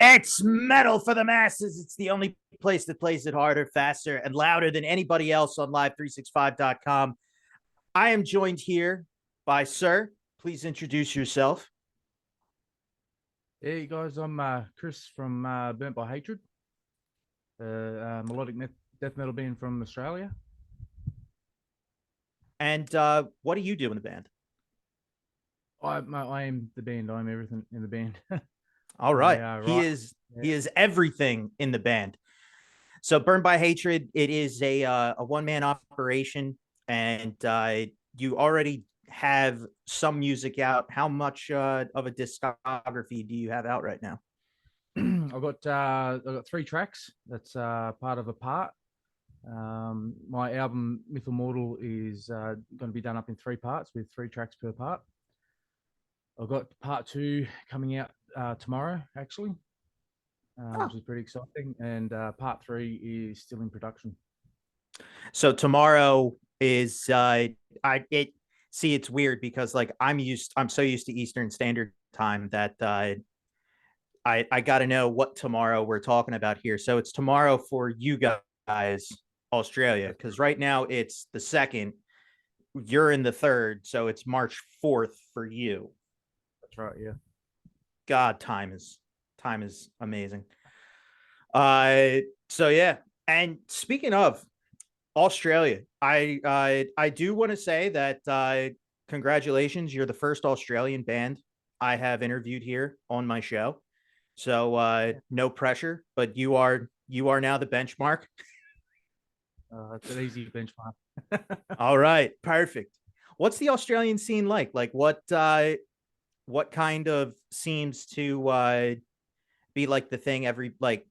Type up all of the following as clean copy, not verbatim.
It's metal for the masses. It's the only place that plays it harder, faster, and louder than anybody else on live365.com. I am joined here by Sir. Please introduce yourself. Hey guys, I'm Chris from Burnt by Hatred, melodic death metal band from Australia. And what do you do in the band? I am the band. I'm everything in the band. All I right. He write. is Yeah. he is everything in the band. So Burned by Hatred, it is a one-man operation, and you already have some music out. How much of a discography do you have out right now? I've got three tracks. That's part of a part. My album Myth Immortal is going to be done up in three parts with three tracks per part. I've got part two coming out tomorrow, actually, Oh. which is pretty exciting, and part three is still in production. So tomorrow is I it see it's weird because like I'm so used to Eastern Standard Time that I got to know what tomorrow we're talking about here. So it's tomorrow for you guys, Australia, That's because right now it's the second. You're in the third, so it's March 4th for you. right. Yeah. God, time is amazing. Uh, so yeah, and speaking of Australia, I do want to say that congratulations, you're the first Australian band I have interviewed here on my show. So no pressure, but you are now the benchmark. It's an easy benchmark. All right, perfect. What's the Australian scene like? Like what kind of seems to be like the thing every like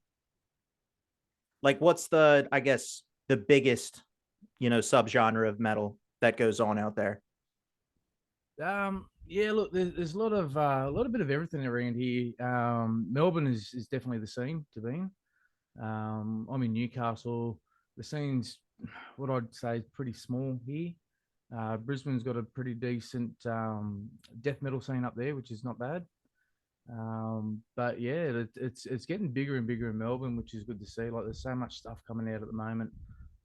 what's the I guess the biggest, subgenre of metal that goes on out there? Yeah, look, there's a lot of bit of everything around here. Melbourne is definitely the scene to be in. I'm in Newcastle. The scene's what I'd say is pretty small here. Brisbane's got a pretty decent death metal scene up there, which is not bad. But yeah, it's getting bigger and bigger in Melbourne, which is good to see. Like there's so much stuff coming out at the moment.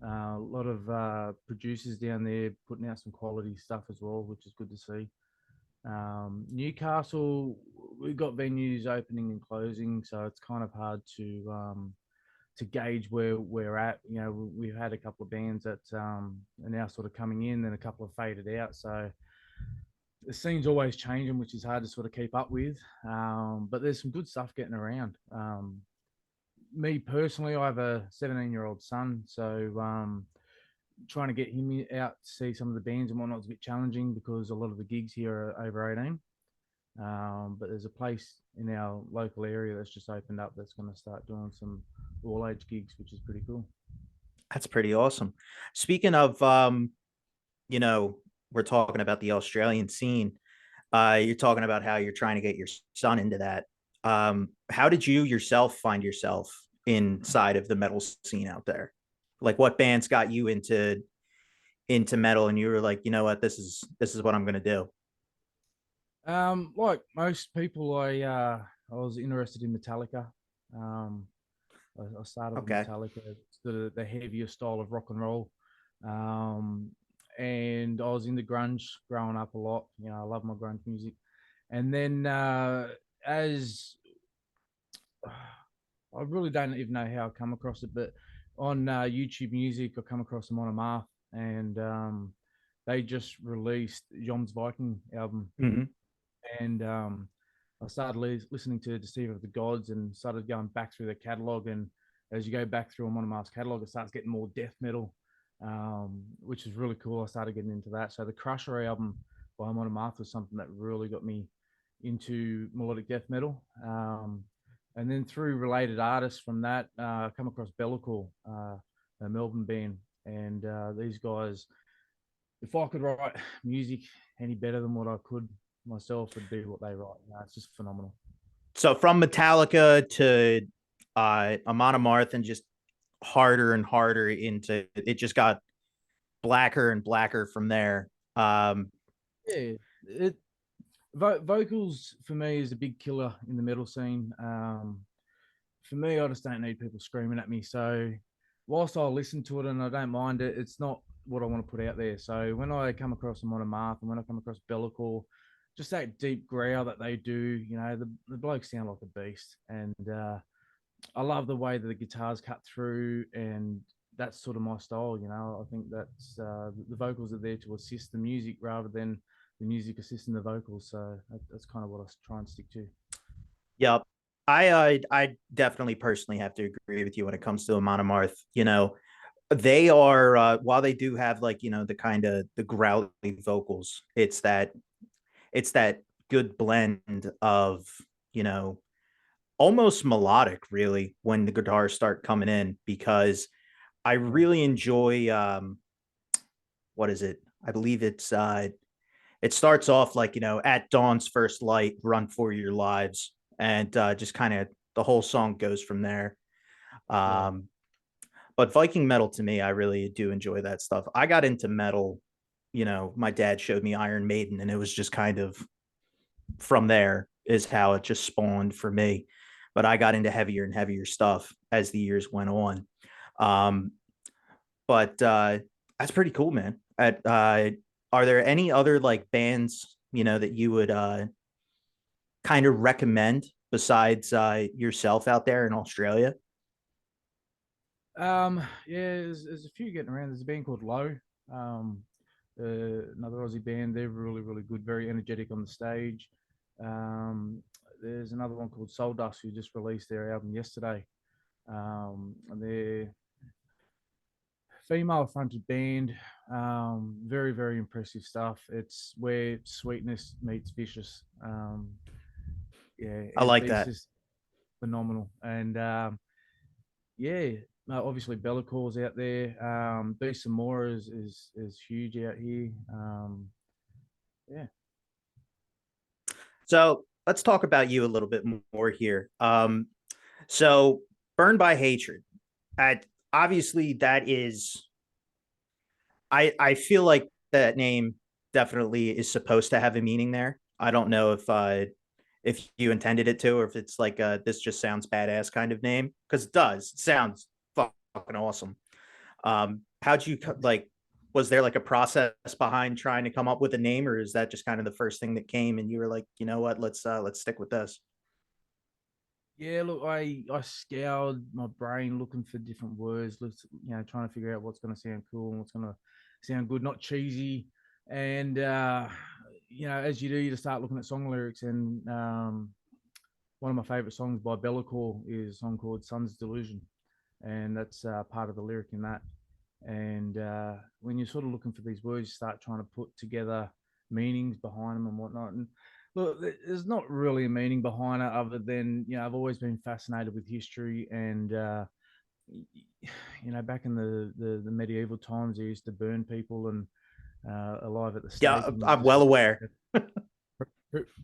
A lot of producers down there putting out some quality stuff as well, which is good to see. Newcastle, we've got venues opening and closing, so it's kind of hard to gauge where we're at. You know, we've had a couple of bands that are now sort of coming in, and a couple have faded out. So the scene's always changing, which is hard to sort of keep up with. But there's some good stuff getting around. Me personally, I have a 17-year-old son, so trying to get him out to see some of the bands and whatnot is a bit challenging because a lot of the gigs here are over 18. But there's a place in our local area that's just opened up that's going to start doing some all age gigs, which is pretty cool. That's pretty awesome. Speaking of you know, we're talking about the Australian scene. You're talking about how you're trying to get your son into that. How did you yourself find yourself inside of the metal scene out there? Like what bands got you into metal and you were like, you know what, this is what I'm gonna do. Like most people, I was interested in Metallica. Um, I started with Okay. Metallica, the heavier style of rock and roll. Um, and I was into grunge growing up a lot. You know, I love my grunge music. And then as I really don't even know how I come across it, but on YouTube Music, I come across them on a Monomath, and they just released Jom's Viking album, Mm-hmm. and I started listening to Deceiver of the Gods and started going back through the catalog. And as you go back through a Monomath's catalog, it starts getting more death metal, which is really cool. I started getting into that. So the Crusher album by Monomath was something that really got me into melodic death metal. And then through related artists from that, I come across Bellicor, a Melbourne band, and these guys. If I could write music any better than what I could myself, would be what they write. It's just phenomenal. So from Metallica to Amon Amarth and just harder and harder into it just got blacker and blacker from there. Yeah, vocals for me is a big killer in the metal scene. for me, I just don't need people screaming at me. So whilst I'll listen to it and I don't mind it, it's not what I want to put out there. So when I come across a Monomarth and when I come across Bellicle, just that deep growl that they do, the blokes sound like a beast. And I love the way that the guitars cut through, and that's sort of my style. I think that's the vocals are there to assist the music rather than the music assisting the vocals. So that's kind of what I try and stick to. Yep. I definitely personally have to agree with you when it comes to Amon Amarth. They are while they do have like, the kind of the growly vocals, it's that good blend of, you know, almost melodic really when the guitars start coming in, because I really enjoy what is it? I believe it starts off like, at dawn's first light, run for your lives, and just kind of the whole song goes from there. Yeah. um but Viking metal, to me, I really do enjoy that stuff. I got into metal, my dad showed me Iron Maiden, and it was just kind of from there is how it just spawned for me. But I got into heavier and heavier stuff as the years went on. um but that's pretty cool, man. Are there any other like bands, that you would kind of recommend besides yourself out there in Australia? Yeah, there's a few getting around. There's a band called Low, um, another Aussie band. They're really, really good, very energetic on the stage. There's another one called Soul Dust who just released their album yesterday. And they're female fronted band. Very, very impressive stuff. It's where sweetness meets vicious. Yeah, I like it's that. just phenomenal. And yeah, no, obviously Bellacor's out there. Beast and More is huge out here. Yeah. So let's talk about you a little bit more here. So Burned by Hatred. At Obviously that is, I feel like that name definitely is supposed to have a meaning there. I don't know if you intended it to, or if it's like this just sounds badass kind of name, because it does. It sounds fucking awesome. How'd you like? Was there like a process behind trying to come up with a name, or is that just kind of the first thing that came and you were like, you know what, let's stick with this? Yeah, look, I scoured my brain looking for different words, trying to figure out what's going to sound cool and what's going to sound good, not cheesy. And as you do, you just start looking at song lyrics. And one of my favorite songs by Bellacore is a song called "Sun's Delusion," and that's part of the lyric in that. And when you're sort of looking for these words, you start trying to put together meanings behind them and whatnot. And look, there's not really a meaning behind it other than, I've always been fascinated with history. And back in the medieval times, they used to burn people and alive at the stake, Yeah, and I'm well aware.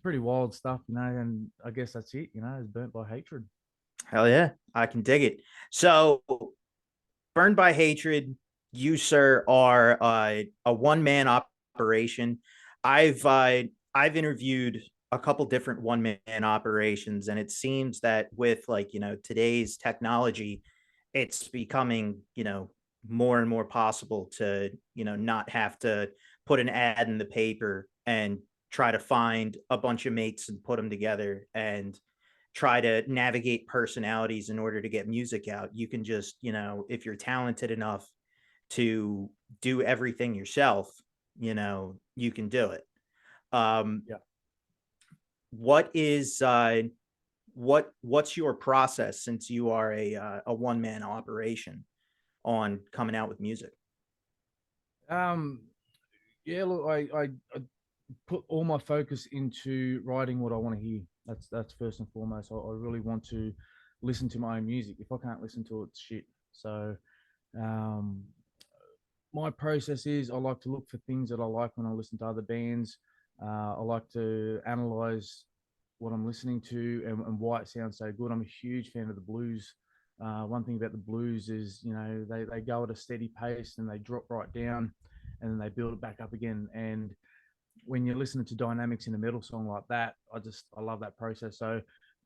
pretty wild stuff. And I guess that's it. Is burnt by hatred. Hell yeah, I can dig it. So Burned by Hatred, you, sir, are a one man operation. I've interviewed a couple different one man operations, and it seems that with, like, today's technology, it's becoming, more and more possible to, not have to put an ad in the paper and try to find a bunch of mates and put them together and try to navigate personalities in order to get music out. You can just, if you're talented enough to do everything yourself, you can do it. Um, Yeah. what is what's your process, since you are a one man operation, on coming out with music? Um, yeah, look, I put all my focus into writing what I want to hear. That's first and foremost. I really want to listen to my own music. If I can't listen to it, it's shit. So um, my process is I like to look for things that I like when I listen to other bands. I like to analyze what I'm listening to and why it sounds so good. I'm a huge fan of the blues. One thing about the blues is, they go at a steady pace and they drop right down and then they build it back up again. And when you're listening to dynamics in a metal song like that, I love that process. So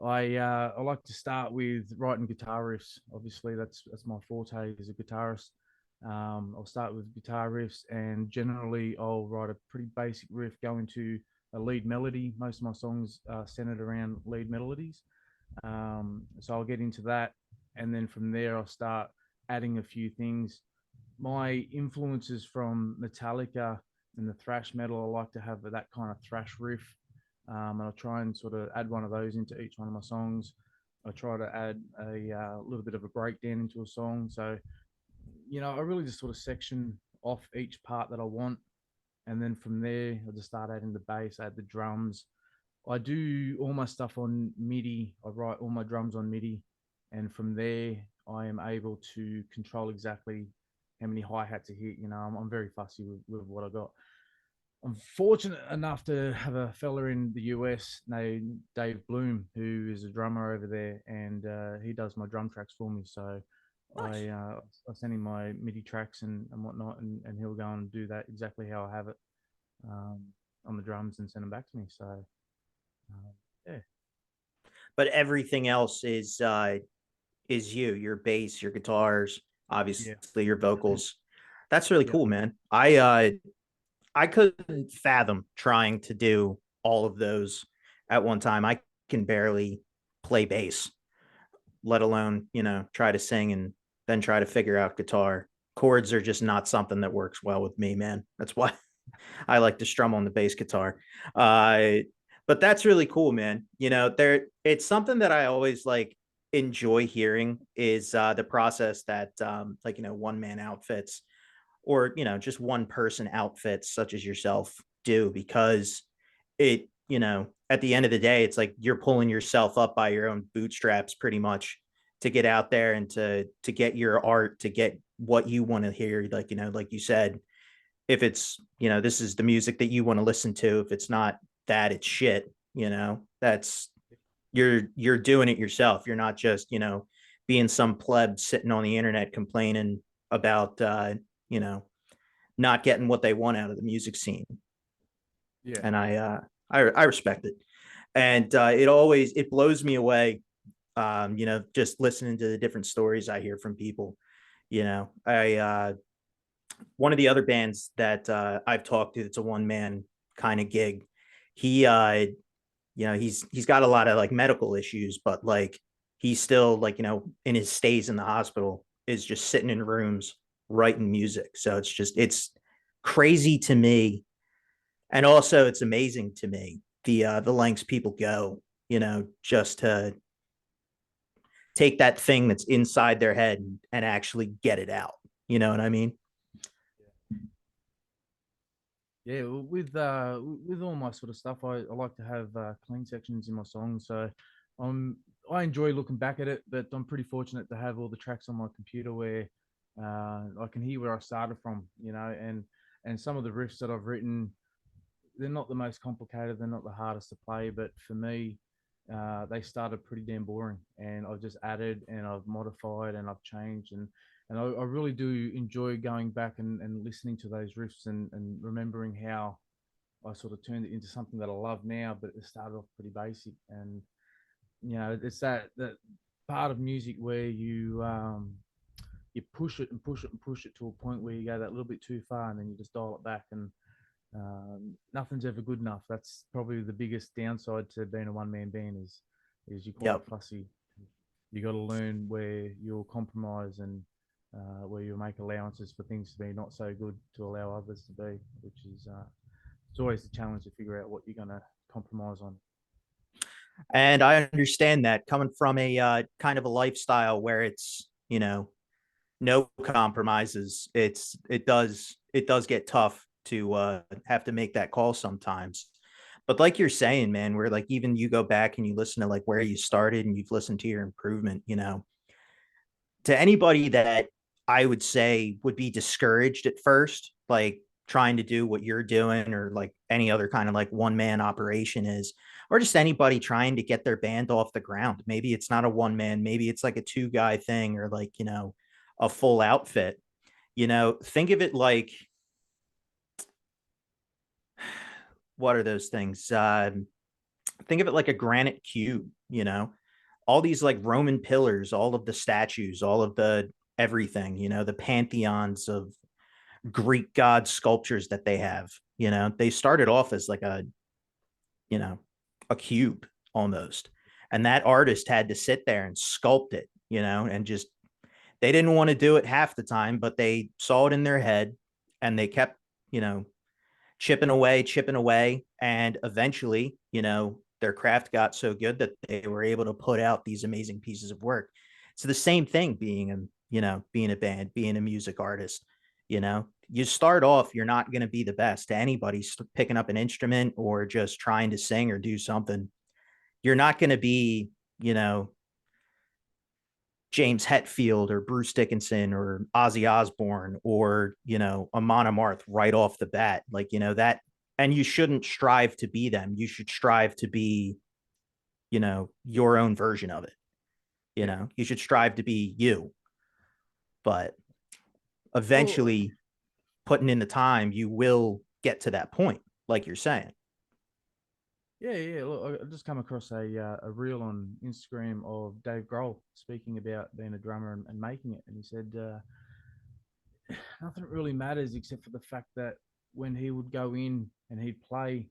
I like to start with writing guitar riffs. Obviously, that's my forte as a guitarist. I'll start with guitar riffs, and generally I'll write a pretty basic riff, go into a lead melody. Most of my songs are centered around lead melodies. So I'll get into that, and then from there I'll start adding a few things. My influences from Metallica and the thrash metal, I like to have that kind of thrash riff, and I'll try and sort of add one of those into each one of my songs. I try to add a little bit of a breakdown into a song. So, I really just sort of section off each part that I want. And then from there, I just start adding the bass, add the drums. I do all my stuff on MIDI. I write all my drums on MIDI. And from there, I am able to control exactly how many hi-hats to hit. I'm very fussy with what I got. I'm fortunate enough to have a fella in the US named Dave Bloom, who is a drummer over there, and he does my drum tracks for me. So Nice. I send him my MIDI tracks and whatnot, and he'll go and do that exactly how I have it um, on the drums and send them back to me. So yeah, But everything else is you, your bass, your guitars, yeah, obviously your vocals. That's really yeah. cool, man. I couldn't fathom trying to do all of those at one time. I can barely play bass, let alone, try to sing and then try to figure out guitar. Chords are just not something that works well with me, man. That's why I like to strum on the bass guitar. Uh, but that's really cool, man. It's something that I always like enjoy hearing is the process that like one man outfits or just one person outfits such as yourself do because at the end of the day it's like you're pulling yourself up by your own bootstraps pretty much to get out there and to get your art, to get what you want to hear, like like you said, if it's this is the music that you want to listen to. If it's not that, it's shit. That's you're doing it yourself. You're not just being some pleb sitting on the internet complaining about you know not getting what they want out of the music scene. Yeah. And I respect it. And it blows me away, just listening to the different stories I hear from people. I One of the other bands that I've talked to, that's a one man kind of gig. He he's got a lot of like medical issues, but like he's still like in his stays in the hospital is just sitting in rooms writing music. So it's crazy to me, and also it's amazing to me the lengths people go, just to take that thing that's inside their head and actually get it out. You know what I mean? Yeah, with all my sort of stuff, I like to have clean sections in my songs. So um, I enjoy looking back at it, but I'm pretty fortunate to have all the tracks on my computer where I can hear where I started from, and some of the riffs that I've written, they're not the most complicated, they're not the hardest to play, but for me, they started pretty damn boring, and I've just added and I've modified and I've changed, and I really do enjoy going back and listening to those riffs and remembering how I sort of turned it into something that I love now, but it started off pretty basic. And it's that part of music where you push it and push it and push it to a point where you go that little bit too far, and then you just dial it back, and nothing's ever good enough. That's probably the biggest downside to being a one man band is you're quite Yep. fussy. You got to learn where you'll compromise and where you'll make allowances for things to be not so good to allow others to be, which is it's always the challenge to figure out what you're going to compromise on. And I understand that coming from a kind of a lifestyle where it's no compromises. It does get tough to have to make that call sometimes. But like you're saying, man, where like even you go back and you listen to like where you started and you've listened to your improvement, to anybody that I would say would be discouraged at first, like trying to do what you're doing or like any other kind of like one man operation is, or just anybody trying to get their band off the ground. Maybe it's not a one man, maybe it's like a two guy thing or like, a full outfit. Think of it like, what are those things? Think of it like a granite cube. you know, all these like Roman pillars, all of the statues, all of the everything, you know, the pantheons of Greek god sculptures that they have, you know, they started off as like a, you know, a cube almost. And that artist had to sit there and sculpt it, you know, and just, they didn't want to do it half the time, but they saw it in their head and they kept, you know, chipping away. And eventually, you know, their craft got so good that they were able to put out these amazing pieces of work. So the same thing being a, you know, being a band, being a music artist, you know, you start off, you're not going to be the best to anybody picking up an instrument or just trying to sing or do something. You're not going to be, you know, James Hetfield or Bruce Dickinson or Ozzy Osbourne or, you know, Amon Amarth right off the bat. Like, you know, that, and you shouldn't strive to be them. You should strive to be, you know, your own version of it. You know, you should strive to be you. But Well, eventually, putting in the time, you will get to that point, like you're saying. yeah, yeah. Look, I just come across a reel on Instagram of Dave Grohl speaking about being a drummer and making it, and he said nothing really matters except for the fact that when he would go in and he'd play,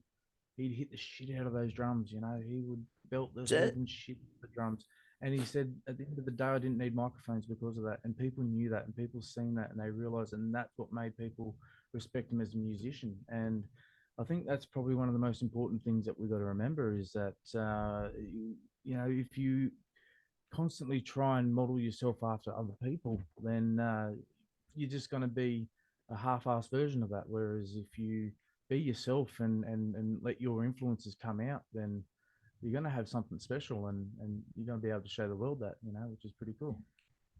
he'd hit the shit out of those drums. You know, he would belt the That's it. living shit out of the drums. And he said, at the end of the day, I didn't need microphones because of that. And people knew that, and people seen that, and they realized, and that's what made people respect him as a musician. And I think that's probably one of the most important things that we've got to remember is that, you know, if you constantly try and model yourself after other people, then you're just going to be a half-assed version of that. Whereas if you be yourself and let your influences come out, then you're going to have something special, and you're going to be able to show the world that, you know, which is pretty cool.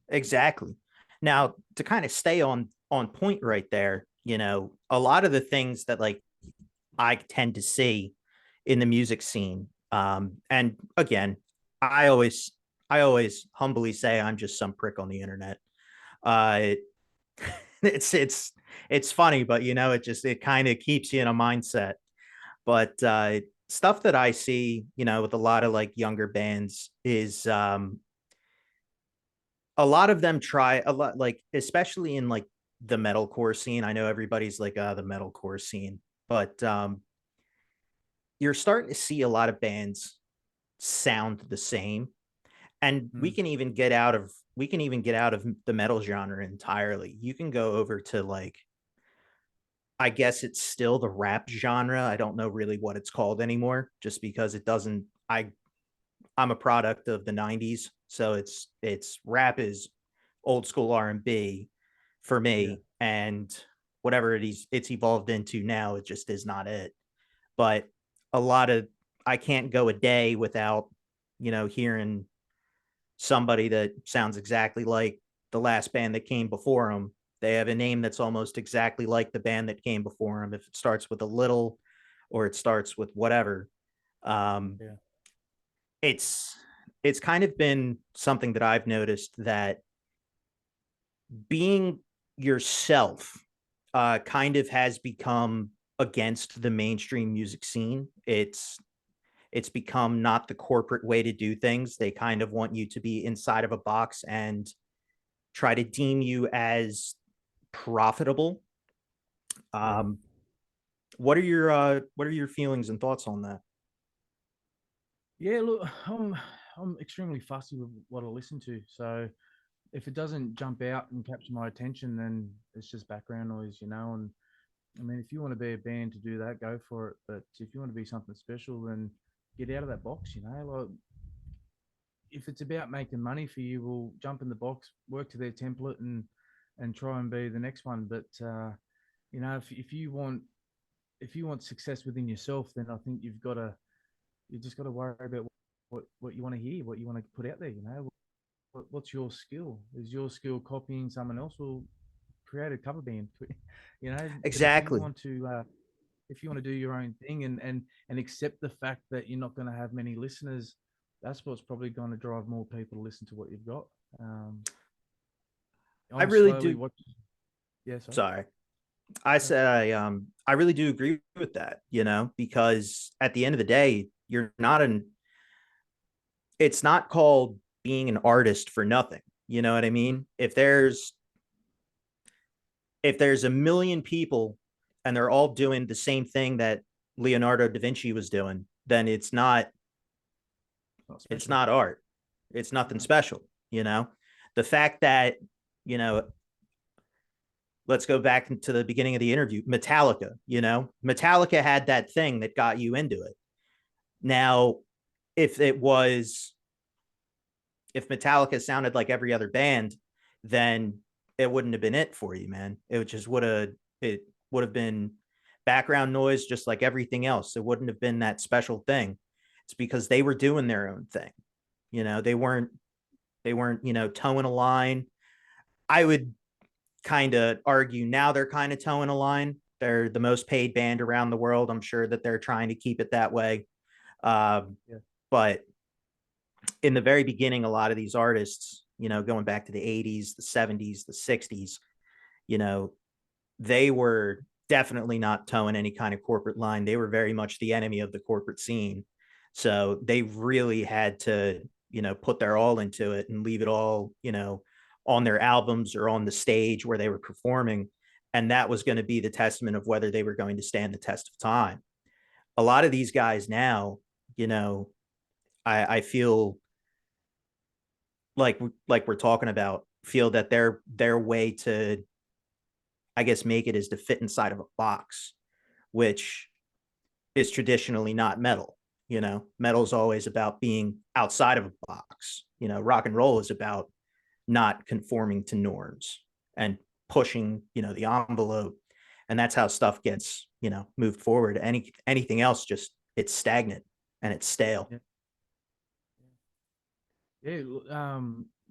Exactly. Now, to kind of stay on point right there, you know, a lot of the things that like I tend to see in the music scene. And again, I always I always humbly say I'm just some prick on the internet. Uh, it's funny, but you know, it kind of keeps you in a mindset. But stuff that I see, you know, with a lot of like younger bands is a lot of them try a lot, like especially in like the metalcore scene. I know everybody's like the metalcore scene, but you're starting to see a lot of bands sound the same, and Mm. we can even get out of the metal genre entirely. You can go over to like, I guess it's still the rap genre. I don't know really what it's called anymore, just because it doesn't. I'm a product of the 90s, so it's rap is old school R&B for Yeah. me, and whatever it's evolved into now, it just is not it. But a lot of, I can't go a day without, you know, hearing somebody that sounds exactly like the last band that came before them. They have a name that's almost exactly like the band that came before them. If it starts with a little or it starts with whatever, um, Yeah. it's it's kind of been something that I've noticed, that being yourself kind of has become against the mainstream music scene. It's become not the corporate way to do things. They kind of want you to be inside of a box and try to deem you as profitable. Yeah. Um, what are your feelings and thoughts on that? Yeah. Look, I'm extremely fussy with what I listen to. So if it doesn't jump out and capture my attention, then it's just background noise, you know. And I mean, if you want to be a band to do that, go for it. But if you want to be something special, then get out of that box, you know. Like if it's about making money for you, we'll jump in the box, work to their template, and try and be the next one. But you know, if you want success within yourself, then I think you just got to worry about what you want to hear, what you want to put out there. You know, what's your skill? Is your skill copying someone else? Well, create a cover band, you know. But Exactly. if you want to do your own thing and accept the fact that you're not going to have many listeners, that's what's probably going to drive more people to listen to what you've got. Um, I I'm really slowly do. watching. Yeah, sorry. Sorry. I No. said I really do agree with that, you know, because at the end of the day, you're not an it's not called being an artist for nothing. You know what I mean? If there's a million people and they're all doing the same thing that Leonardo da Vinci was doing, then It's not it's special. not art. It's nothing No. special, you know? The fact that, you know, let's go back to the beginning of the interview, Metallica, Metallica had that thing that got you into it. Now, if it was if Metallica sounded like every other band, then it wouldn't have been it for you, man. It would have been background noise just like everything else. It wouldn't have been that special thing. It's because they were doing their own thing. They weren't, towing a line. I would kind of argue now they're kind of towing a line. They're the most paid band around the world. I'm sure that they're trying to keep it that way. Yeah. But in the very beginning, a lot of these artists, going back to the 80s, the 70s, the 60s, you know, they were definitely not towing any kind of corporate line. They were very much the enemy of the corporate scene. So they really had to, put their all into it and leave it all, on their albums or on the stage where they were performing. And that was going to be the testament of whether they were going to stand the test of time. A lot of these guys now, you know, I feel like we're talking about, feel that their way to, I guess, make it is to fit inside of a box, which is traditionally not metal. Metal is always about being outside of a box. Rock and roll is about not conforming to norms and pushing, the envelope. And that's how stuff gets, moved forward. Anything else, just it's stagnant and it's stale. Yeah.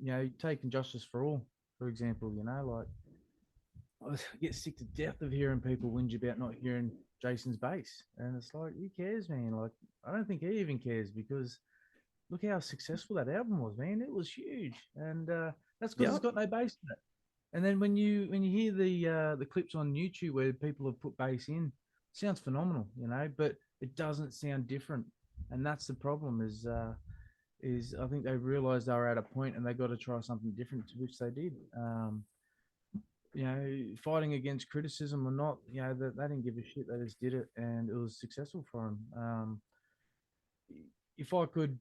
Yeah. Taking Justice for All, for example, like I get sick to death of hearing people whinge about not hearing Jason's bass. And it's like, who cares, man? Like, I don't think he even cares because look how successful that album was, man. It was huge. And that's because it's Yep. got no bass in it. And then when you hear the clips on YouTube where people have put bass in, it sounds phenomenal, but it doesn't sound different. And that's the problem is I think they realized they were at a point and they got to try something different, to which they did. Fighting against criticism or not, they didn't give a shit. They just did it, and it was successful for them. If I could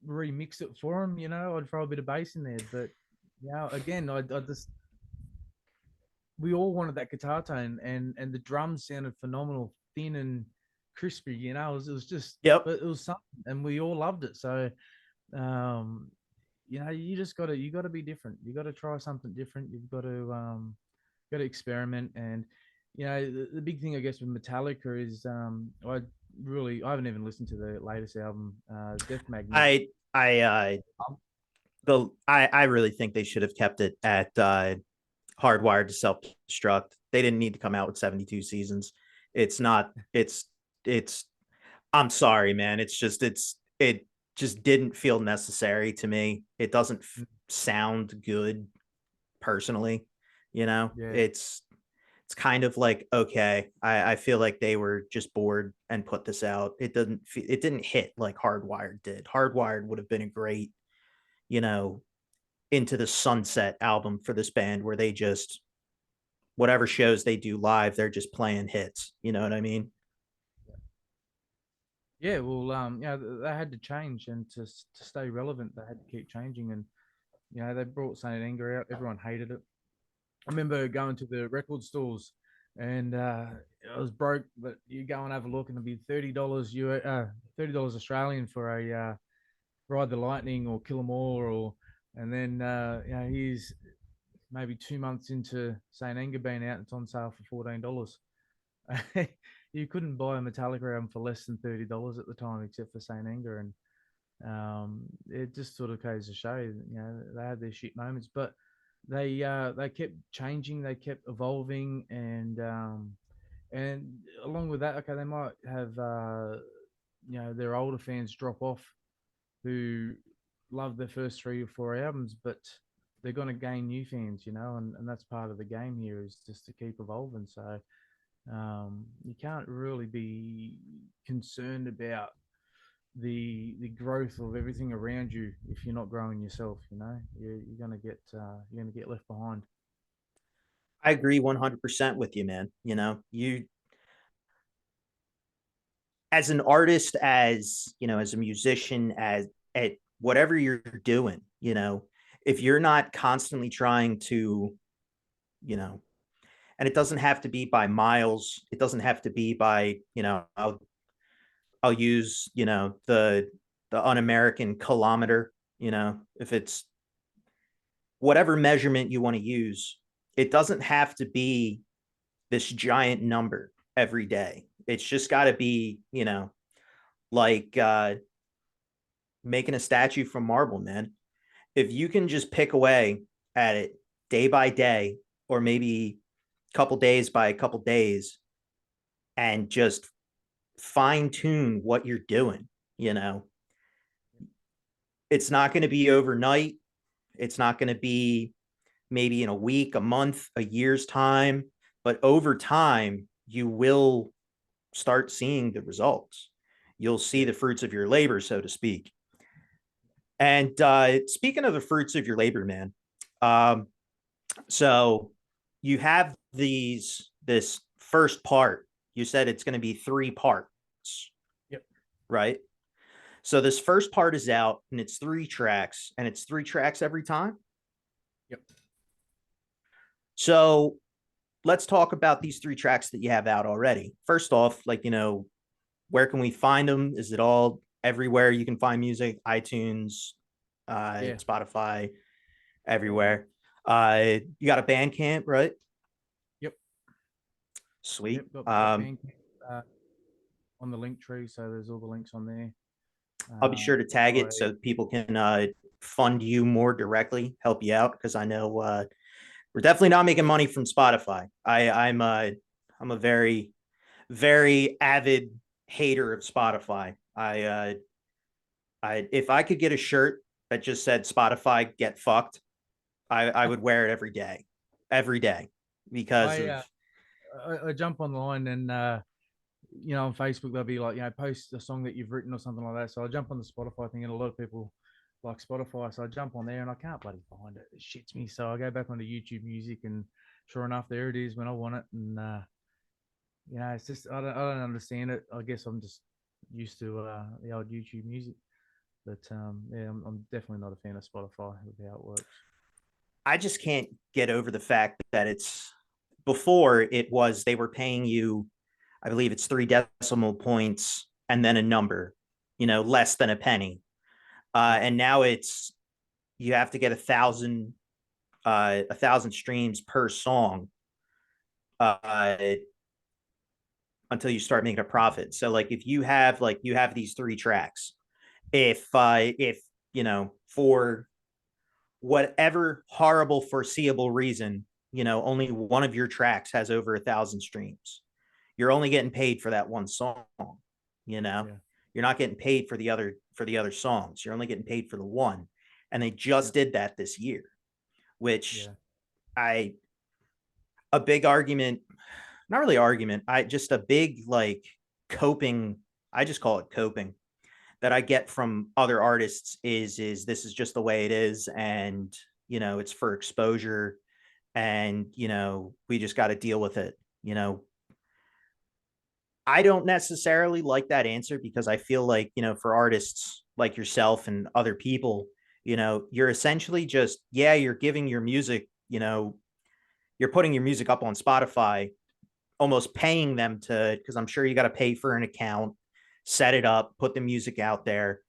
remix it for them, I'd throw a bit of bass in there. But again, I just we all wanted that guitar tone, and the drums sounded phenomenal, thin and crispy. It was just, Yep. but it was something, and we all loved it. So, um, you got to be different. You got to try something different. You've got to experiment. And the big thing I guess with Metallica is I haven't even listened to the latest album, Death Magnet. I really think they should have kept it at Hardwired to Self Destruct. They didn't need to come out with 72 seasons. It's not. It's. I'm sorry, man. It just didn't feel necessary to me. It doesn't sound good personally. Yeah, It's kind of like, okay, I feel like they were just bored and put this out. It didn't hit like Hardwired did. Hardwired would have been a great, you know, into the sunset album for this band where they just, whatever shows they do live, they're just playing hits. You know what I mean? yeah. Well, they had to change, and to stay relevant, they had to keep changing. And they brought Saint Anger out. Everyone hated it. I remember going to the record stores, and I was broke, but you go and have a look, and it'd be $30 Australian for a Ride the Lightning or Kill 'Em All, and then he's maybe 2 months into Saint Anger being out, and it's on sale for $14. You couldn't buy a Metallica album for less than $30 at the time, except for Saint Anger, and it just sort of goes to show, they had their shit moments, but they kept changing, they kept evolving, and along with that, okay, they might have their older fans drop off who love their first 3 or 4 albums, but they're going to gain new fans, and that's part of the game here is just to keep evolving. So you can't really be concerned about the growth of everything around you if you're not growing yourself. You're gonna get left behind. I agree 100% with you, man. You as an artist, as a musician, as at whatever you're doing, if you're not constantly trying to, you know, and it doesn't have to be by miles, it doesn't have to be by, I'll use, the un-American kilometer, if it's whatever measurement you want to use, it doesn't have to be this giant number every day. It's just got to be, like making a statue from marble, man. If you can just pick away at it day by day, or maybe a couple days by a couple days, and just fine tune what you're doing, it's not going to be overnight. It's not going to be maybe in a week, a month, a year's time, but over time, you will start seeing the results. You'll see the fruits of your labor, so to speak. And speaking of the fruits of your labor, man, um, so you have this first part. You said it's going to be 3 parts. Yep. Right. So this first part is out and it's 3 tracks and it's 3 tracks every time. Yep. So let's talk about these 3 tracks that you have out already. First off, where can we find them? Is it all everywhere you can find music? iTunes, Yeah. Spotify, everywhere. You got a Bandcamp, right? Yep. Sweet. Yep. Got Bandcamp, on the link tree, so there's all the links on there. I'll be sure to tag it so people can fund you more directly, help you out, because I know we're definitely not making money from Spotify. I'm a very, very avid hater of Spotify. I if I could get a shirt that just said Spotify get fucked, I would wear it every day, because of I jump online and on Facebook they'll be like, post a song that you've written or something like that. So I jump on the Spotify thing, and a lot of people like Spotify, so I jump on there and I can't bloody find it. It shits me. So I go back onto YouTube Music, and sure enough, there it is when I want it. And it's just I don't understand it. I guess I'm just used to the old YouTube Music, but yeah, I'm definitely not a fan of Spotify with how it works. I just can't get over the fact that before it was they were paying you, I believe it's 3 decimal points and then a number, less than a penny. And now it's you have to get 1,000 streams per song uh, until you start making a profit. So if you have these 3 tracks, if for whatever horrible foreseeable reason, only one of your tracks has over 1,000 streams, you're only getting paid for that one song. Yeah. You're not getting paid for the other songs. You're only getting paid for the one. And they just did that this year, which a big argument, not really argument, I just a big coping, I just call it coping, that I get from other artists is this is just the way it is, and it's for exposure, and we just got to deal with it. I don't necessarily like that answer, because I feel like, for artists like yourself and other people, you're essentially just, you're giving your music, you're putting your music up on Spotify, almost paying them to, because I'm sure you got to pay for an account, set it up, put the music out there.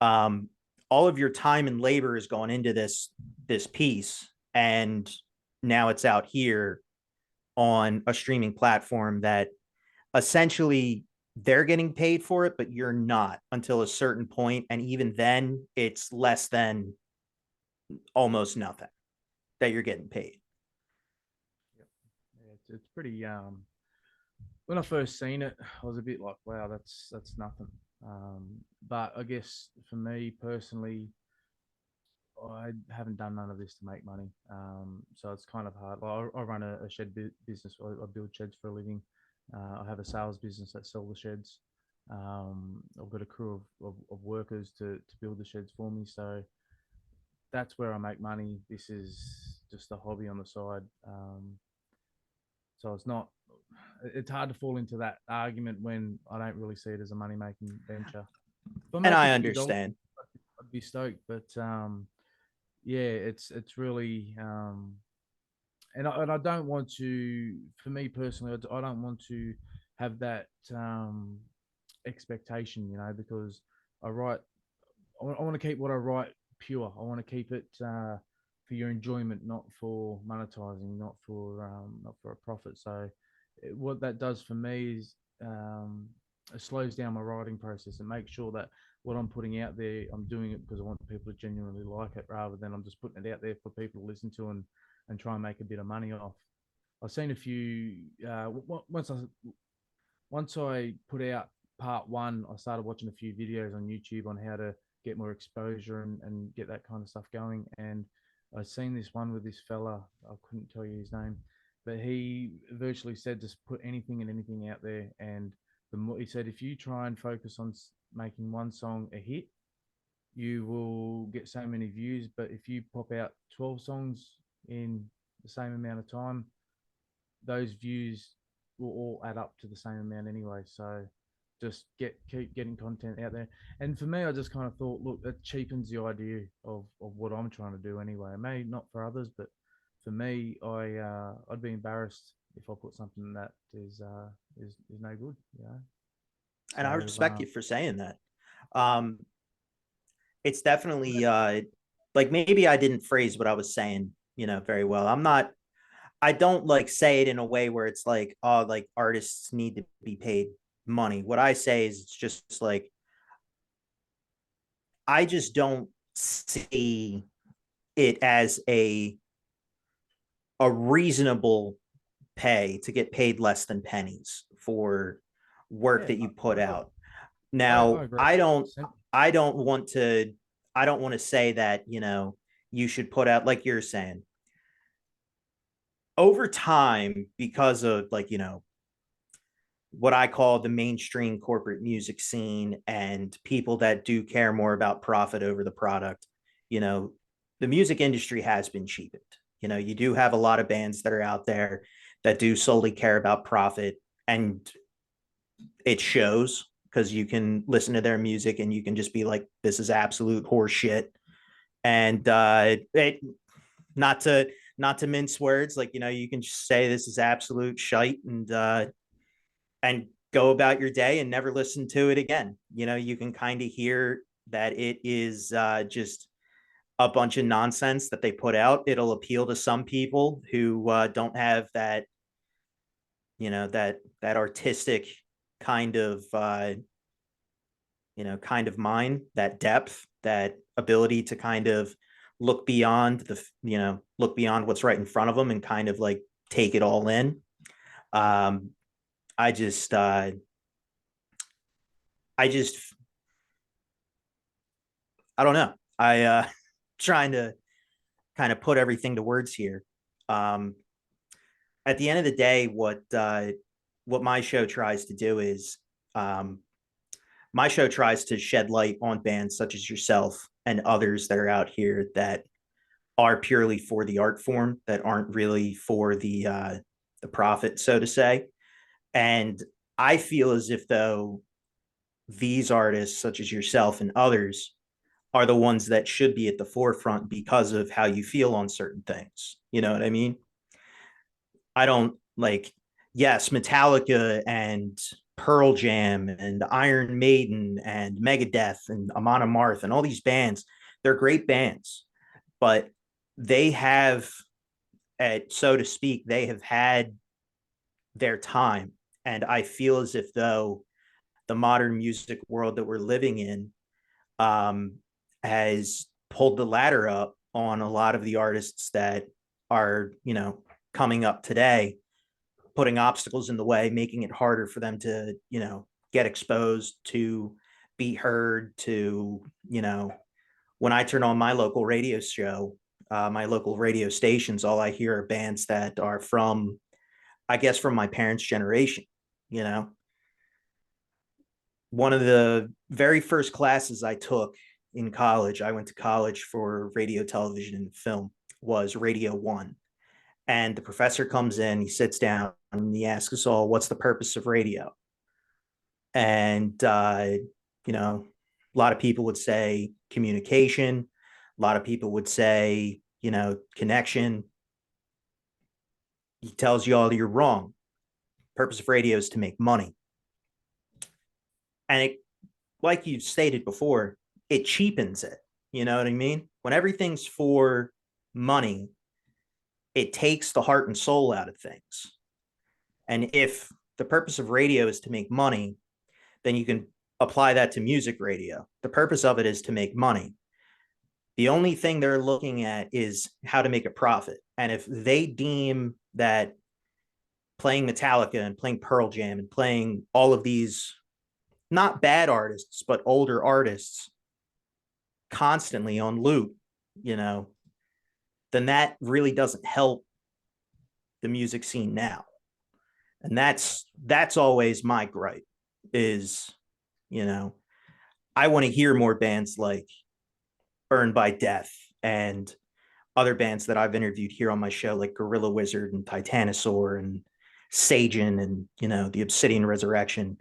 All of your time and labor is going into this piece, and now it's out here on a streaming platform that essentially they're getting paid for it, but you're not until a certain point, and even then it's less than almost nothing that you're getting paid. Yeah, it's pretty when I first seen it, I was a bit like, wow, that's nothing. But I guess for me personally, I haven't done none of this to make money. So it's kind of hard. I run a shed business. I build sheds for a living. I have a sales business that sell the sheds. I've got a crew of workers to build the sheds for me. So that's where I make money. This is just a hobby on the side. So it's not. It's hard to fall into that argument when I don't really see it as a money making venture. If I And make a I few dollars, understand. I'd be stoked. But yeah, it's really and I don't want to. For me personally, I don't want to have that expectation, because I write. I want to keep what I write pure. I want to keep it for your enjoyment, not for monetizing, not for a profit. So, what that does for me is it slows down my writing process and makes sure that what I'm putting out there, I'm doing it because I want people to genuinely like it, rather than I'm just putting it out there for people to listen to and try and make a bit of money off. I've seen a few. Once I put out part one, I started watching a few videos on YouTube on how to get more exposure and get that kind of stuff going. And I seen this one with this fella. I couldn't tell you his name, but he virtually said just put anything and anything out there. And the more he said, if you try and focus on making one song a hit, you will get so many views. But if you pop out 12 songs in the same amount of time, those views will all add up to the same amount anyway. So just keep getting content out there. And for me, I just kind of thought, look, that cheapens the idea of what I'm trying to do anyway. Maybe not for others, but for me, I'd be embarrassed if I put something that is no good, And I So respect you for saying that. Um, it's definitely like maybe I didn't phrase what I was saying, very well. I don't like say it in a way where it's like, oh, like artists need to be paid money. What I say is it's just like I just don't see it as a reasonable pay to get paid less than pennies for work yeah, that you put I, out. I Now, agree. I don't want to I don't want to say that, you should put out like you're saying. Over time, because of like, what I call the mainstream corporate music scene and people that do care more about profit over the product, you know, the music industry has been cheapened. You do have a lot of bands that are out there that do solely care about profit, and it shows because you can listen to their music and you can just be like, this is absolute horse shit. And not to not to mince words, like, you can just say this is absolute shite, and go about your day and never listen to it again. You can kind of hear that it is just a bunch of nonsense that they put out. It'll appeal to some people who don't have that, that artistic kind of kind of mind, that depth, that ability to kind of look beyond what's right in front of them and kind of like take it all in. um I just I just I don't know. I trying to kind of put everything to words here. Um at the end of the day, what my show tries to do is, um my show tries to shed light on bands such as yourself and others that are out here that are purely for the art form, that aren't really for the profit, so to say. And I feel as if though these artists such as yourself and others are the ones that should be at the forefront because of how you feel on certain things. You know what I mean? I don't like, yes, Metallica and Pearl Jam and Iron Maiden and Megadeth and Amon Amarth and all these bands, they're great bands, but they have, so to speak, they have had their time. And I feel as if though the modern music world that we're living in um, has pulled the ladder up on a lot of the artists that are, coming up today, putting obstacles in the way, making it harder for them to, get exposed, to be heard, to, when I turn on my local radio show, my local radio stations, all I hear are bands that are from, I guess, from my parents' generation, you know? one of the very first classes I took in college, I went to college for radio, television, and film, was Radio One. And the professor comes in, he sits down, and he asks us all, "What's the purpose of radio?" And, you know, a lot of people would say communication. A lot of people would say, connection. He tells you all you're wrong. Purpose of radio is to make money. And it, like you've stated before, it cheapens it. You know what I mean? When everything's for money, it takes the heart and soul out of things. And if the purpose of radio is to make money, then you can apply that to music radio. The purpose of it is to make money. The only thing they're looking at is how to make a profit. And if they deem that playing Metallica and playing Pearl Jam and playing all of these not bad artists, but older artists constantly on loop, you know, then that really doesn't help the music scene now. And that's always my gripe is, you know, I want to hear more bands like Burned by Death and other bands that I've interviewed here on my show, like Gorilla Wizard and Titanosaur and Sagen and, the Obsidian Resurrection,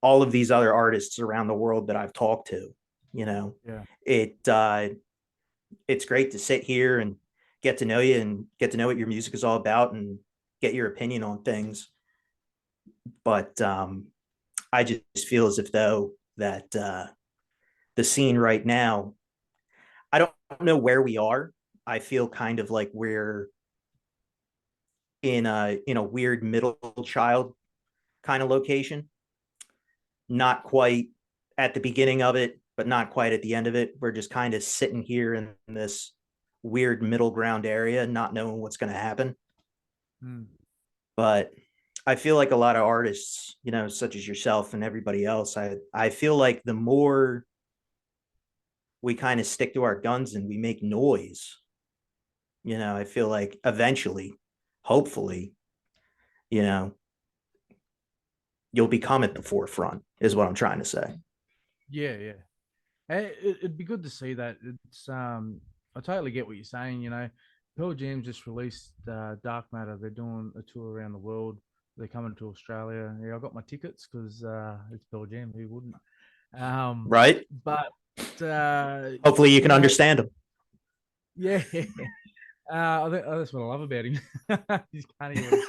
all of these other artists around the world that I've talked to, you know, Yeah. It's great to sit here and get to know you and get to know what your music is all about and get your opinion on things. But I just feel as if though that the scene right now, I don't know where we are. I feel kind of like we're in a weird middle child kind of location. Not quite at the beginning of it, but not quite at the end of it. We're just kind of sitting here in this weird middle ground area, not knowing what's going to happen. Mm. But I feel like a lot of artists, such as yourself and everybody else, I feel like the more we kind of stick to our guns and we make noise, I feel like eventually, hopefully, you know, you'll become at the forefront, is what I'm trying to say. Yeah, yeah. It'd be good to see that. I totally get what you're saying. Pearl Jam just released Dark Matter. They're doing a tour around the world. They're coming to Australia. Yeah, I got my tickets because it's Pearl Jam. Who wouldn't? Right? But Hopefully you can understand them. Yeah, that's what I love about him. He's can't hear what he's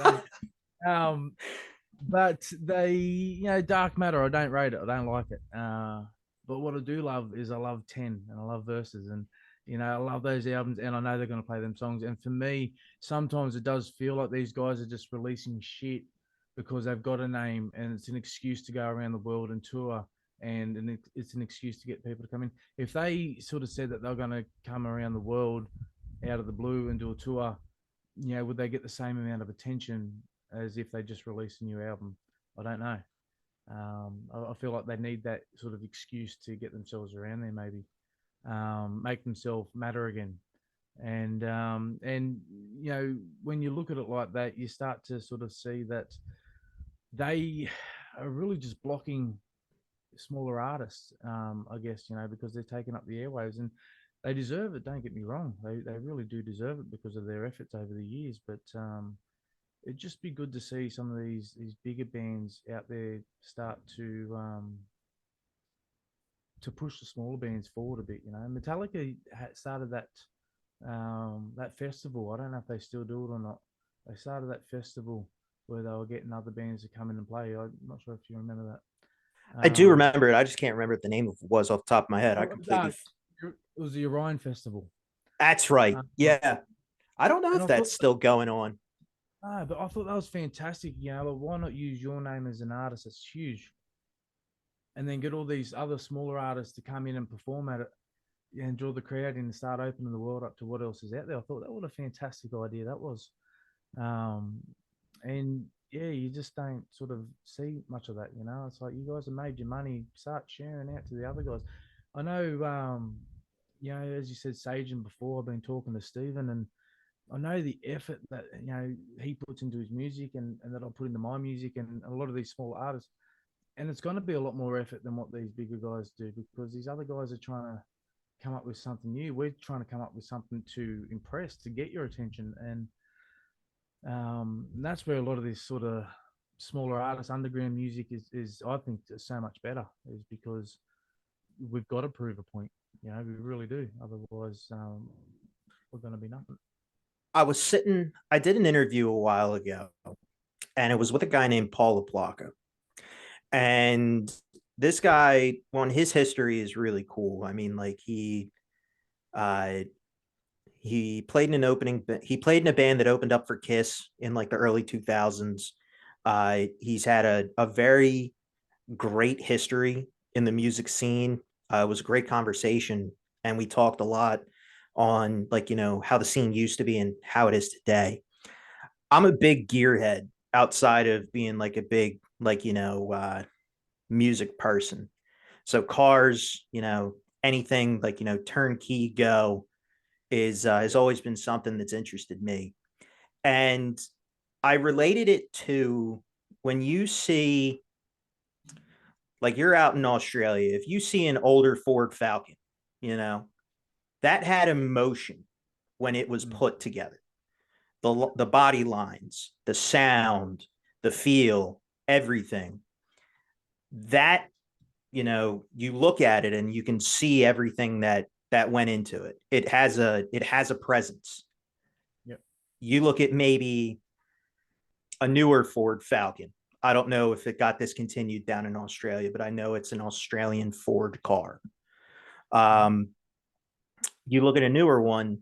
saying. But Dark Matter, I don't rate it. I don't like it. But what I do love is I love 10 and I love Verses and I love those albums and I know they're going to play them songs. And for me, sometimes it does feel like these guys are just releasing shit because they've got a name and it's an excuse to go around the world and tour and it's an excuse to get people to come in. If they sort of said that they're going to come around the world out of the blue and do a tour, would they get the same amount of attention as if they just released a new album? I don't know. I feel like they need that sort of excuse to get themselves around there, maybe make themselves matter again. And when you look at it like that, you start to sort of see that they are really just blocking smaller artists. I guess because they're taking up the airwaves and they deserve it. Don't get me wrong; they really do deserve it because of their efforts over the years. But it'd just be good to see some of these bigger bands out there start to push the smaller bands forward a bit. Metallica started that festival. I don't know if they still do it or not. They started that festival where they were getting other bands to come in and play. I'm not sure if you remember that. I do remember it. I just can't remember what the name of it was off the top of my head. I completely. It was the Orion Festival. That's right. Yeah. I don't know and if I that's thought, still going on. but I thought that was fantastic. Why not use your name as an artist? It's huge. And then get all these other smaller artists to come in and perform at it and draw the crowd in and start opening the world up to what else is out there. I thought that was a fantastic idea. That was. And yeah, you just don't sort of see much of that. It's like you guys have made your money, start sharing out to the other guys. I know, as you said, Sagen before, I've been talking to Stephen and I know the effort that, he puts into his music and that I put into my music and a lot of these small artists. and it's going to be a lot more effort than what these bigger guys do, because these other guys are trying to come up with something new. We're trying to come up with something to impress, to get your attention, and that's where a lot of this sort of smaller artists, underground music is I think so much better, is because we've got to prove a point. You know, we really do. Otherwise, we're going to be nothing. I did an interview a while ago, and it was with a guy named Paul LaPlaca. And this guy, well, his history is really cool. I mean, like uh, he played in he played in a band that opened up for Kiss in like the early 2000s. He's had a very great history in the music scene. It was a great conversation, and we talked a lot on like, how the scene used to be and how it is today. I'm a big gearhead outside of being like a big, like, music person. So cars, anything like, turnkey go is has always been something that's interested me. And I related it to when you see, like, you're out in Australia, if you see an older Ford Falcon, you know, that had emotion when it was Mm. put together. The body lines, the sound, the feel, everything. That, you look at it and you can see everything that went into it. It has a presence. Yep. You look at maybe a newer Ford Falcon. I don't know if it got discontinued down in Australia, but I know it's an Australian Ford car. Mm. Um, you look at a newer one,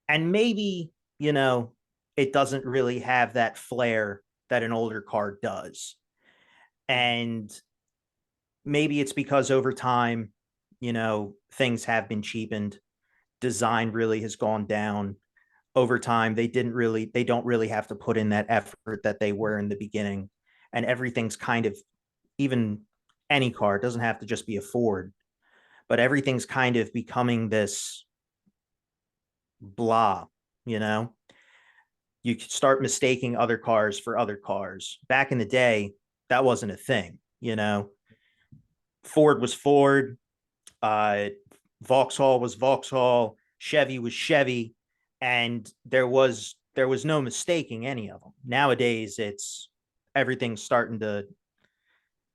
and maybe, it doesn't really have that flair that an older car does. Mm. And maybe it's because over time, things have been cheapened. Design really has gone down over time. They don't really have to put in that effort that they were in the beginning. And everything's kind of, even any car, it doesn't have to just be a Ford, but everything's kind of becoming this blah, you know? You start mistaking other cars for other cars. Back in the day, that wasn't a thing. Ford was Ford, uh, Vauxhall was Vauxhall, Chevy was Chevy, and there was no mistaking any of them. Nowadays, it's everything's starting to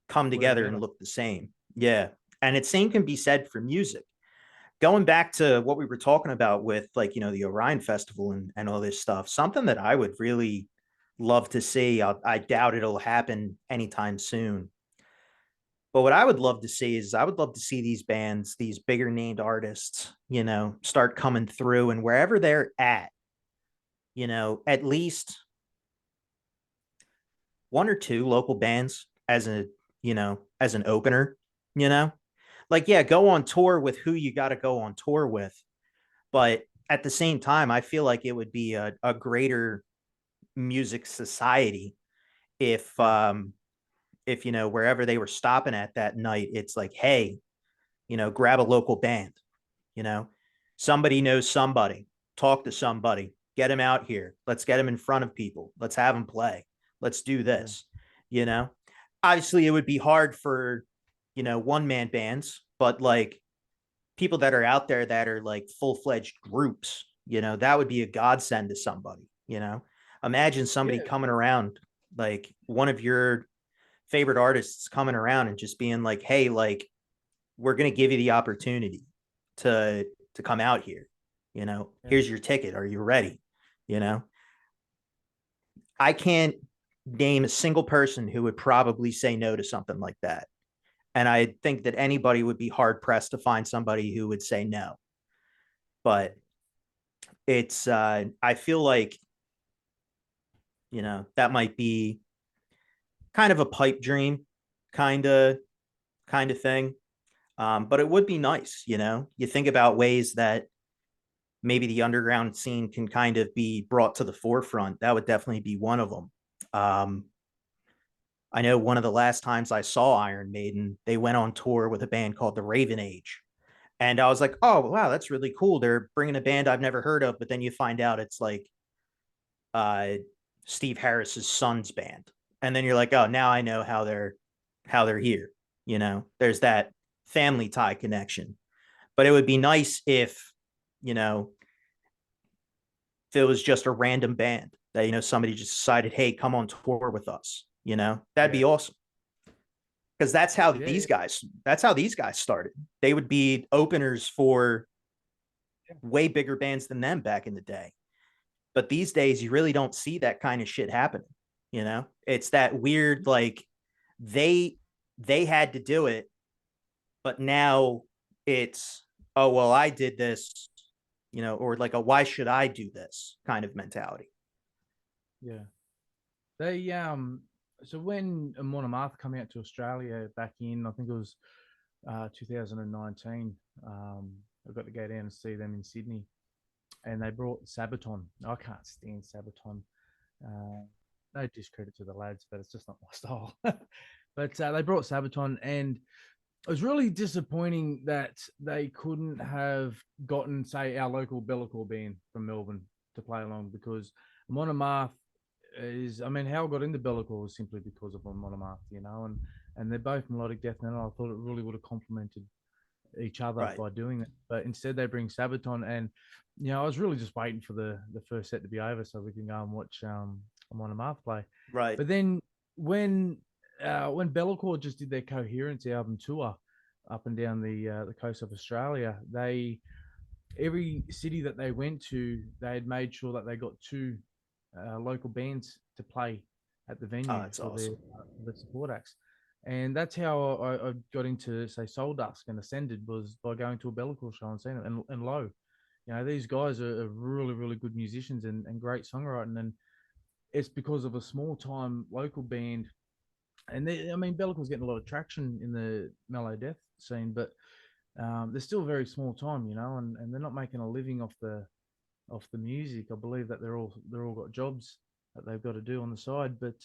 come Blur together and together. look the same. Yeah, and the same can be said for music. Going back to what we were talking about with, like, the Orion Festival and all this stuff, something that I would really love to see. I doubt it'll happen anytime soon. But what I would love to see is I would love to see these bands, these bigger named artists, start coming through, and wherever they're at, at least one or two local bands as an opener, you know, like, yeah, go on tour with who you got to go on tour with. But at the same time, I feel like it would be a greater music society if, Yeah. wherever they were stopping at that night, it's like, hey, grab a local band, you know, somebody knows somebody, talk to somebody, get them out here. Let's get them in front of people. Let's have them play. Let's do Yeah. this, you know, obviously it would be hard for, one man bands, but like people that are out there that are like full-fledged groups, that would be a godsend to somebody. Imagine somebody Yeah. coming around, like one of your favorite artists coming around and just being like, hey, like, we're going to give you the opportunity to come out here. Yeah. Here's your ticket. Are you ready? You know, I can't name a single person who would probably say no to something like that. And I think that anybody would be hard pressed to find somebody who would say no. But I feel like, that might be kind of a pipe dream kind of thing. But it would be nice, you think about ways that maybe the underground scene can kind of be brought to the forefront. That would definitely be one of them. Um, I know one of the last times I saw Iron Maiden, they went on tour with a band called the Raven Age. And I was like, oh, wow, that's really cool. They're bringing a band I've never heard of. But then you find out it's like uh, Steve Harris's son's band. and then you're like, oh, now I know how they're here. There's that family tie connection. But it would be nice if, you know, if it was just a random band that, somebody just decided, hey, come on tour with us. That'd Yeah, be awesome. Because yeah, that's how these guys started. They would be openers for yeah. way bigger bands than them back in the day. But these days you really don't see that kind of shit happening. It's that weird, like, they they had to do it, but now it's, oh well, I did this, or like a why should I do this kind of mentality. Yeah. They so when Amon Amarth come out to Australia back in, I think it was 2019. I got to go down and see them in Sydney, and they brought Sabaton. I can't stand Sabaton. No discredit to the lads, but it's just not my style. But they brought Sabaton, and it was really disappointing that they couldn't have gotten, say, our local Bellacore band from Melbourne to play along, because Amon Amarth is, I mean, how I got into Bellacore was simply because of Amon Amarth, and they're both melodic death metal. I thought it really would have complemented each other Right. by doing that. But instead, they bring Sabaton, and I was really just waiting for the first set to be over so we can go and watch Amon Amarth play. Right. But then when Bellacore just did their Coherence album tour up and down the coast of Australia, they every city that they went to, they had made sure that they got two local bands to play at the Oh, venue that's for awesome. the support acts. And that's how I got into, say, Soul Dusk and Ascended, was by going to a Bellacore show and seeing it. And Low, these guys are really, really good musicians and great songwriting. And it's because of a small time local band. And I mean, Bellacore's getting a lot of traction in the mellow death scene, but they're still very small time, and they're not making a living off the music. I believe that they're all got jobs that they've got to do on the side, but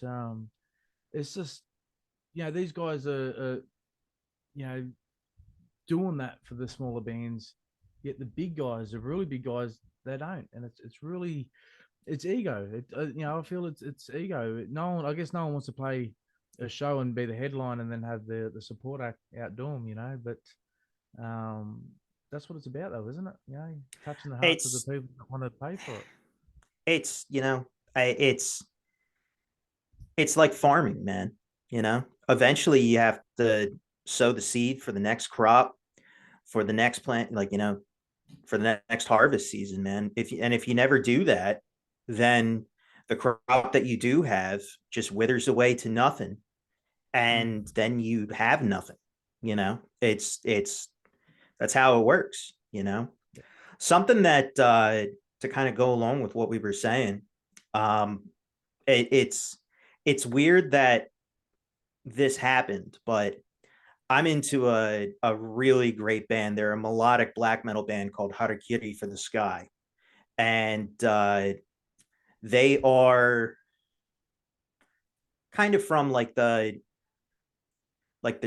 it's just, these guys are you know doing that for the smaller bands, yet the big guys, the really big guys, they don't, and it's really, it's ego. I feel it's ego. No one, I guess, no one wants to play a show and be the headline and then have the support act outdo them, But um, that's what it's about, though, isn't it? Touching the hearts of the It's people that want to pay for it. it's you know I, it's like farming, man. Eventually you have to sow the seed for the next crop, for the next plant, like, for the next harvest season, man. If you never do that, then the crop that you do have just withers away to nothing, Mm. and then you have nothing. It's that's how it works. Something that, to kind of go along with what we were saying, um, it's weird that this happened, but I'm into a really great band. They're a melodic black metal band called Harakiri for the Sky. And they are kind of from like the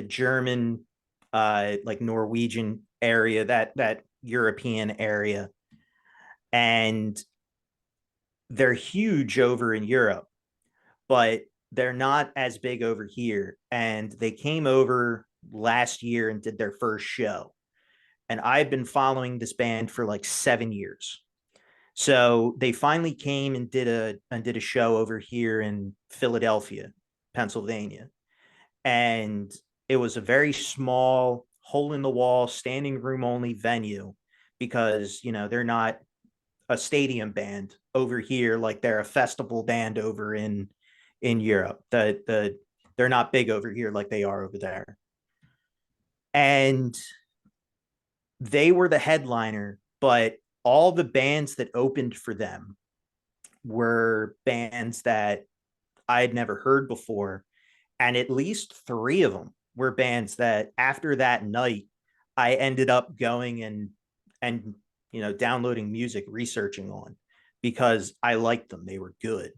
German, like Norwegian area, that European area. And they're huge over in Europe, but they're not as big over here. And they came over last year and did their first show. And I've been following this band for like 7 years. So they finally came and did a show over here in Philadelphia, Pennsylvania. And it was a very small, hole in the wall, standing room only venue, because, they're not a stadium band over here like they're a festival band over in Europe. They're not big over here like they are over there. And they were the headliner, but all the bands that opened for them were bands that I'd never heard before. And at least three of them were bands that after that night, I ended up going and downloading music, researching on, because I liked them. They were good.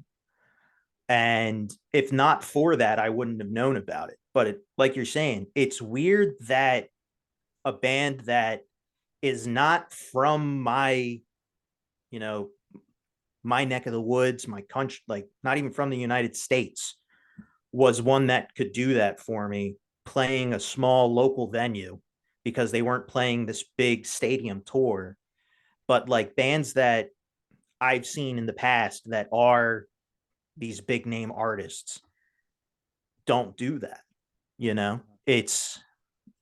And if not for that, I wouldn't have known about it. But like you're saying, it's weird that a band that is not from you know, my neck of the woods, my country, like not even from the United States, was one that could do that for me, playing a small local venue because they weren't playing this big stadium tour. But like bands that I've seen in the past that are these big name artists don't do that. You know, it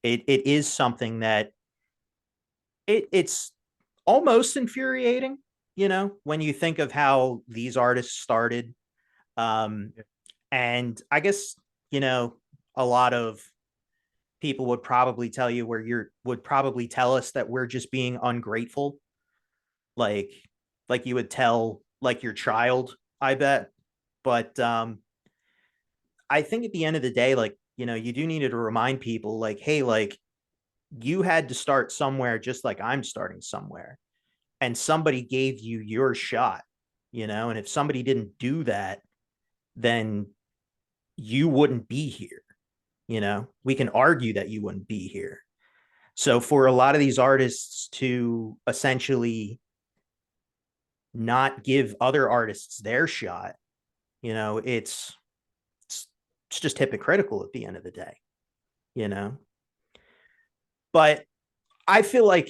is something that it's almost infuriating, you know, when you think of how these artists started. Um, Yeah. and I guess, you know, a lot of people would probably tell you where you're would probably tell us that we're just being ungrateful, like you would tell like your child, I bet. But I think at the end of the day, like, you know, you do need to remind people like, hey, like you had to start somewhere just like I'm starting somewhere. And somebody gave you your shot, you know, and if somebody didn't do that, then you wouldn't be here. You know, we can argue that you wouldn't be here. So for a lot of these artists to essentially not give other artists their shot, you know, it's just hypocritical at the end of the day, you know. But I feel like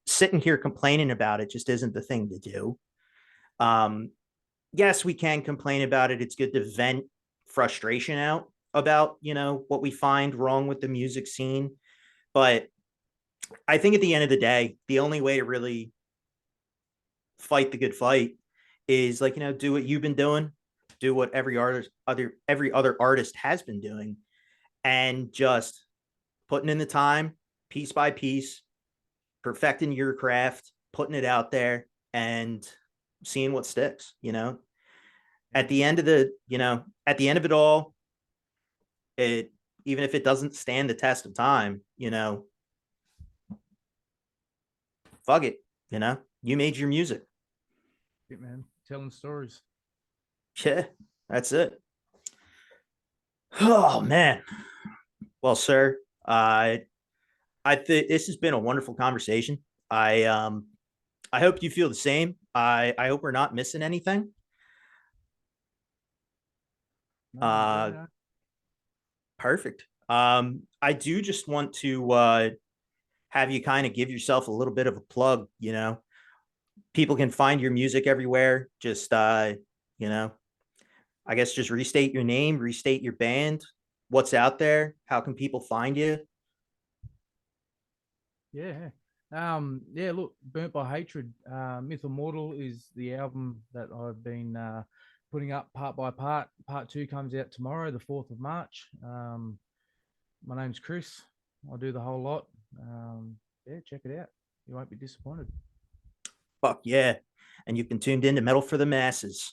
sitting here complaining about it just isn't the thing to do. Um, yes, we can complain about it. It's good to vent frustration out about, you know, what we find wrong with the music scene. But I think at the end of the day, the only way to really fight the good fight is like, you know, do what you've been doing, do what every other artist has been doing, and just putting in the time piece by piece, perfecting your craft, putting it out there and seeing what sticks, you know. Yeah. At the end of the, you know, at the end of it all, it even if it doesn't stand the test of time, you know, fuck it, you know. You made your music. Yeah, man. Telling stories. Yeah, that's it. Oh man. Well, sir, I think this has been a wonderful conversation. I hope you feel the same. I hope we're not missing anything. No, I agree. Uh No. Perfect. I do just want to have you kind of give yourself a little bit of a plug, you know. People can find your music everywhere. Just you know, I guess just restate your name, restate your band, what's out there, how can people find you? Yeah. Yeah, look, Burnt by Hatred, Myth Immortal is the album that I've been putting up part by part. Part two comes out tomorrow, the 4th of March. My name's Chris. I'll do the whole lot. Yeah, check it out. You won't be disappointed. Fuck yeah. And you've been tuned in to Metal for the Masses.